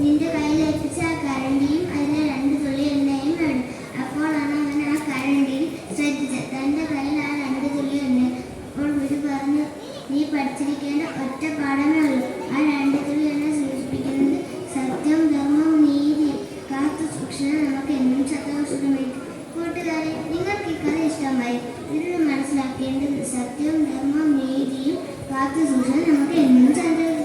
നിന്റെ കയ്യിൽ എത്തിച്ച ആ കരണ്ടിയും അതിലെ 2 തുള്ളി എണ്ണയും വേണം. അപ്പോഴാണ് അവൻ ആ കരണ്ടിയിൽ ശ്രദ്ധിച്ചത് തന്റെ കയ്യിൽ ആ 2 തുള്ളി എണ്ണ. അപ്പോൾ ഗുരു പറഞ്ഞു, നീ പഠിച്ചിരിക്കേണ്ട ഒറ്റ പാഠമേ ഉള്ളൂ. ആ 2 തുള്ളി എണ്ണ സൂചിപ്പിക്കുന്നത് സത്യം, ധർമ്മം, നീതി കാത്തു സൂക്ഷിച്ചാൽ നമുക്ക് എന്നും സന്തോഷമായിരിക്കും. കൂട്ടുകാരെ, നിങ്ങൾക്ക് ഈ കഥ ഇഷ്ടമായി. ഇതിൽ മനസ്സിലാക്കേണ്ടത് സത്യവും ധർമ്മവും നീതിയും കാത്തു സൂക്ഷിച്ചാൽ നമുക്ക് എന്നും സന്തോഷം.